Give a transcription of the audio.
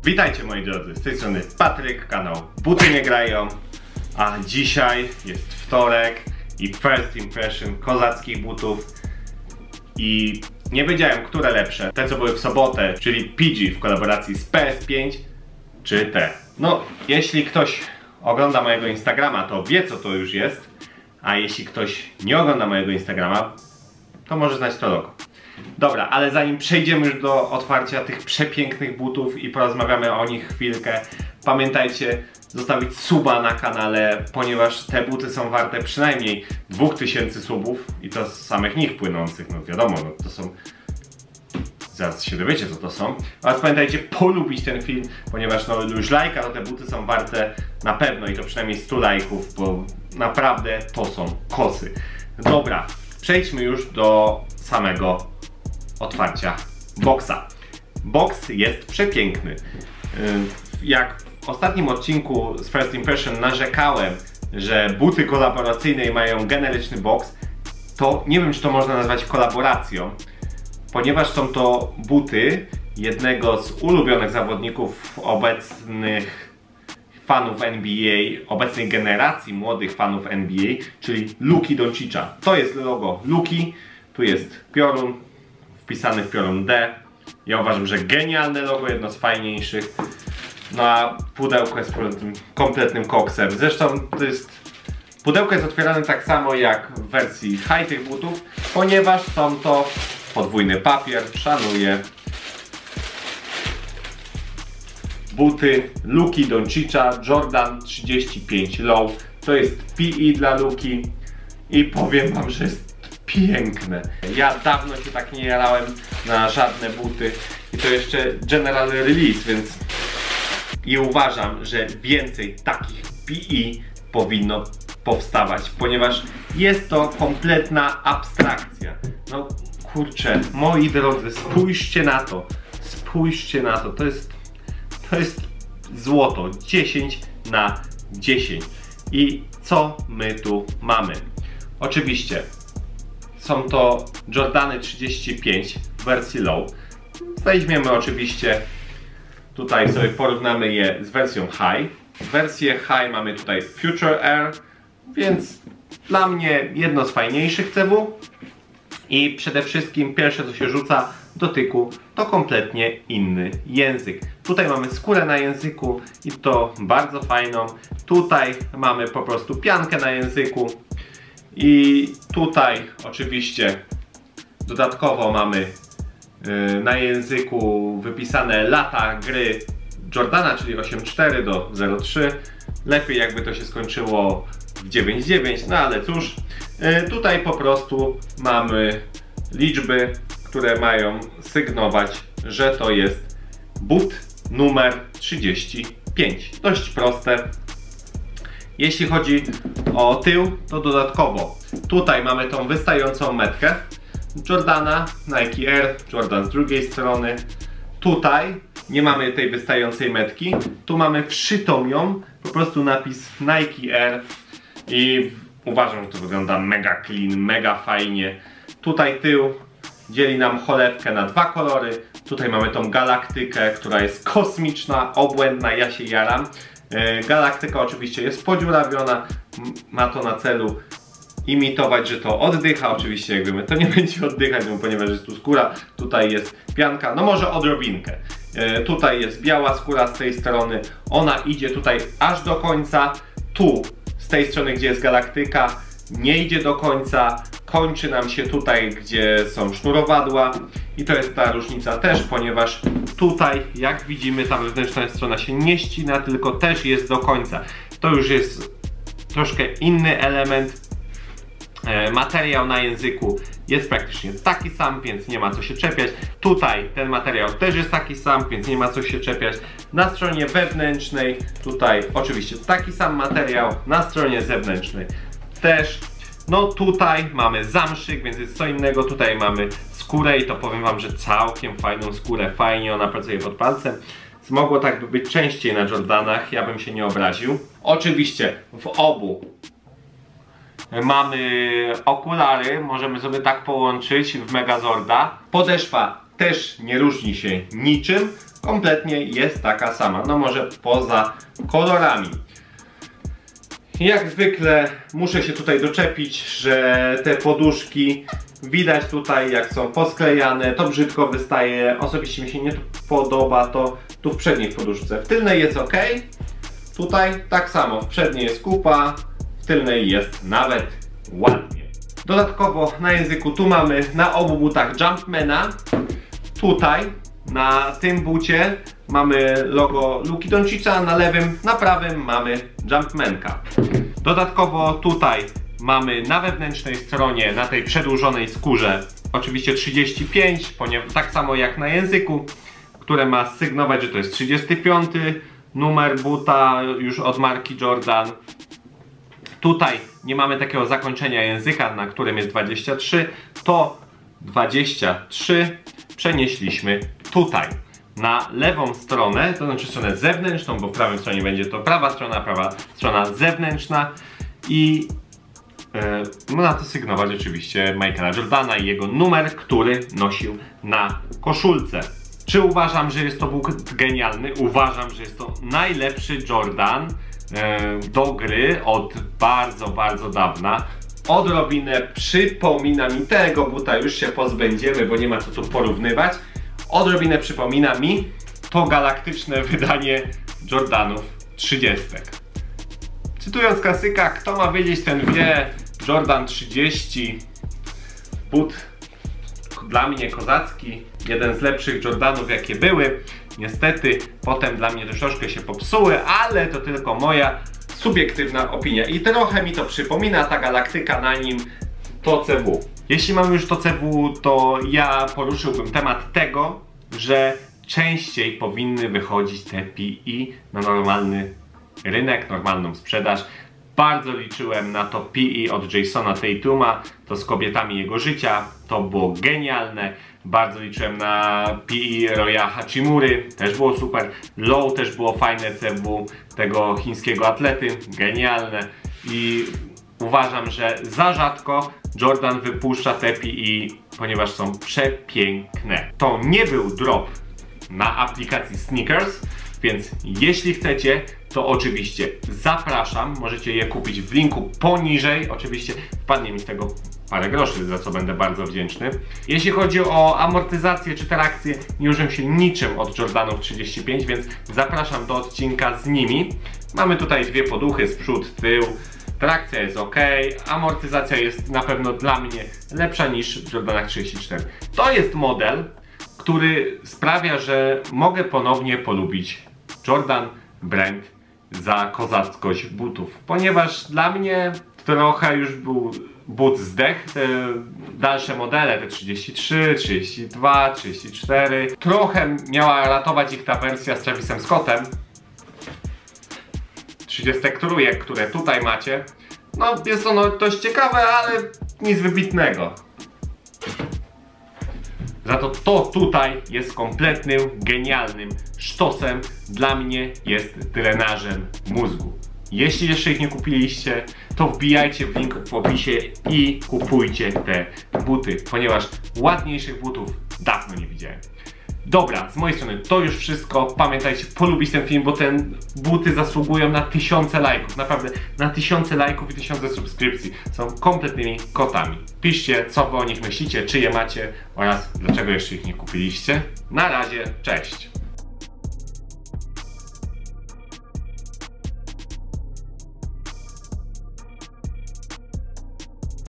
Witajcie moi drodzy, z tej strony Patryk, kanał Buty Nie Grają, a dzisiaj jest wtorek i first impression kozackich butów i nie wiedziałem, które lepsze, te co były w sobotę, czyli PG w kolaboracji z PS5 czy te. No, jeśli ktoś ogląda mojego Instagrama, to wie co to już jest, a jeśli ktoś nie ogląda mojego Instagrama, to może znać to logo. Dobra, ale zanim przejdziemy już do otwarcia tych przepięknych butów i porozmawiamy o nich chwilkę, pamiętajcie zostawić suba na kanale, ponieważ te buty są warte przynajmniej 2000 subów i to z samych nich płynących, no wiadomo, no to są... Zaraz się dowiecie co to są. Oraz pamiętajcie polubić ten film, ponieważ no już lajka, to te buty są warte na pewno i to przynajmniej 100 lajków, bo naprawdę to są kosy. Dobra, przejdźmy już do samego otwarcia boxa. Box jest przepiękny. Jak w ostatnim odcinku z First Impression narzekałem, że buty kolaboracyjne mają generyczny box, to nie wiem czy to można nazwać kolaboracją, ponieważ są to buty jednego z ulubionych zawodników obecnych fanów NBA, obecnej generacji młodych fanów NBA, czyli Luki Doncicza. To jest logo Luki, tu jest piorun, wpisany w piorun D. Ja uważam, że genialne logo, jedno z fajniejszych. No a pudełko jest kompletnym koksem. Zresztą to jest... Pudełko jest otwierane tak samo jak w wersji high tych butów, ponieważ są to podwójny papier, szanuję. Buty Luki Doncicza Jordan 35 Low. To jest PE dla Luki i powiem wam, że jest piękne. Ja dawno się tak nie jarałem na żadne buty i to jeszcze general release, więc i uważam, że więcej takich PE powinno powstawać, ponieważ jest to kompletna abstrakcja. No kurczę, moi drodzy, spójrzcie na to. Spójrzcie na to. To jest złoto. 10 na 10. I co my tu mamy? Oczywiście są to Jordany 35 w wersji low. Weźmiemy oczywiście, tutaj sobie porównamy je z wersją high. Wersję high mamy tutaj Future Air, więc dla mnie jedno z fajniejszych CW. I przede wszystkim pierwsze co się rzuca do tyku to kompletnie inny język. Tutaj mamy skórę na języku i to bardzo fajną. Tutaj mamy po prostu piankę na języku. I tutaj oczywiście dodatkowo mamy na języku wypisane lata gry Jordana, czyli 8.4 do 0.3. Lepiej jakby to się skończyło w 9.9, no ale cóż. Tutaj po prostu mamy liczby, które mają sygnować, że to jest but numer 35. Dość proste. Jeśli chodzi o tył, to dodatkowo tutaj mamy tą wystającą metkę Jordana, Nike Air, Jordan z drugiej strony. Tutaj nie mamy tej wystającej metki, tu mamy wszytą ją, po prostu napis Nike Air i uważam, że to wygląda mega clean, mega fajnie. Tutaj tył dzieli nam cholewkę na dwa kolory. Tutaj mamy tą galaktykę, która jest kosmiczna, obłędna, ja się jaram. Galaktyka oczywiście jest podziurawiona, ma to na celu imitować, że to oddycha. Oczywiście jakby to nie będzie oddychać, no, ponieważ jest tu skóra, tutaj jest pianka, no może odrobinkę. Tutaj jest biała skóra z tej strony, ona idzie tutaj aż do końca. Tu z tej strony, gdzie jest galaktyka, nie idzie do końca, kończy nam się tutaj, gdzie są sznurowadła i to jest ta różnica też, ponieważ tutaj, jak widzimy, ta wewnętrzna strona się nie ścina, tylko też jest do końca. To już jest troszkę inny element. Materiał na języku jest praktycznie taki sam, więc nie ma co się czepiać. Tutaj ten materiał też jest taki sam, więc nie ma co się czepiać. Na stronie wewnętrznej tutaj oczywiście taki sam materiał, na stronie zewnętrznej też. No tutaj mamy zamszyk, więc jest co innego. Tutaj mamy skórę i to powiem wam, że całkiem fajną skórę. Fajnie ona pracuje pod palcem. Mogło tak by być częściej na Jordanach, ja bym się nie obraził. Oczywiście w obu mamy okulary, możemy sobie tak połączyć w Megazorda. Podeszwa też nie różni się niczym, kompletnie jest taka sama, no może poza kolorami. Jak zwykle muszę się tutaj doczepić, że te poduszki widać tutaj jak są posklejane, to brzydko wystaje, osobiście mi się nie podoba to tu w przedniej poduszce. W tylnej jest ok, tutaj tak samo, w przedniej jest kupa, w tylnej jest nawet ładnie. Dodatkowo na języku tu mamy na obu butach Jumpmana, tutaj na tym bucie mamy logo Luki Doncicza, a na lewym, na prawym mamy Jumpmanka. Dodatkowo tutaj mamy na wewnętrznej stronie, na tej przedłużonej skórze, oczywiście 35, ponieważ tak samo jak na języku, które ma sygnować, że to jest 35 numer buta już od marki Jordan. Tutaj nie mamy takiego zakończenia języka, na którym jest 23, to 23 przenieśliśmy tutaj na lewą stronę, to znaczy stronę zewnętrzną, bo w prawej stronie będzie to prawa strona zewnętrzna i można to sygnować oczywiście Michaela Jordana i jego numer, który nosił na koszulce. Czy uważam, że jest to but genialny? Uważam, że jest to najlepszy Jordan do gry od bardzo, bardzo dawna. Odrobinę przypomina mi, tego buta już się pozbędziemy, bo nie ma co tu porównywać. Odrobinę przypomina mi to galaktyczne wydanie Jordanów 30. Cytując klasyka, kto ma wiedzieć, ten wie. Jordan 30, but dla mnie kozacki, jeden z lepszych Jordanów jakie były. Niestety potem dla mnie troszeczkę się popsuły, ale to tylko moja subiektywna opinia i trochę mi to przypomina ta galaktyka na nim, to CW. Jeśli mamy już to CW, to ja poruszyłbym temat tego, że częściej powinny wychodzić te PE na normalny rynek, normalną sprzedaż. Bardzo liczyłem na to PE od Jasona Tatuma, to z kobietami jego życia, to było genialne. Bardzo liczyłem na PE Roya Hachimury, też było super. Low też było fajne CW tego chińskiego atlety, genialne. I uważam, że za rzadko Jordan wypuszcza te PE, ponieważ są przepiękne. To nie był drop na aplikacji Sneakers, więc jeśli chcecie, to oczywiście zapraszam, możecie je kupić w linku poniżej, oczywiście wpadnie mi z tego parę groszy, za co będę bardzo wdzięczny. Jeśli chodzi o amortyzację czy trakcję, nie użyłem się niczym od Jordanów 35, więc zapraszam do odcinka z nimi. Mamy tutaj dwie poduchy z przód, tył, trakcja jest ok, amortyzacja jest na pewno dla mnie lepsza niż w Jordanach 34. To jest model, który sprawia, że mogę ponownie polubić Jordan Brand za kozackość butów, ponieważ dla mnie trochę już był but zdech. Te dalsze modele, te 33, 32, 34, trochę miała ratować ich ta wersja z Travisem Scottem. 30 trójek, które tutaj macie, no jest ono dość ciekawe, ale nic wybitnego. Za to tutaj jest kompletnym, genialnym sztosem. Dla mnie jest drenażem mózgu. Jeśli jeszcze ich nie kupiliście, to wbijajcie w link w opisie i kupujcie te buty, ponieważ ładniejszych butów dawno nie widziałem. Dobra, z mojej strony to już wszystko. Pamiętajcie, polubić ten film, bo te buty zasługują na 1000 lajków. Naprawdę, na 1000 lajków i 1000 subskrypcji. Są kompletnymi kotami. Piszcie, co wy o nich myślicie, czy je macie oraz dlaczego jeszcze ich nie kupiliście. Na razie, cześć!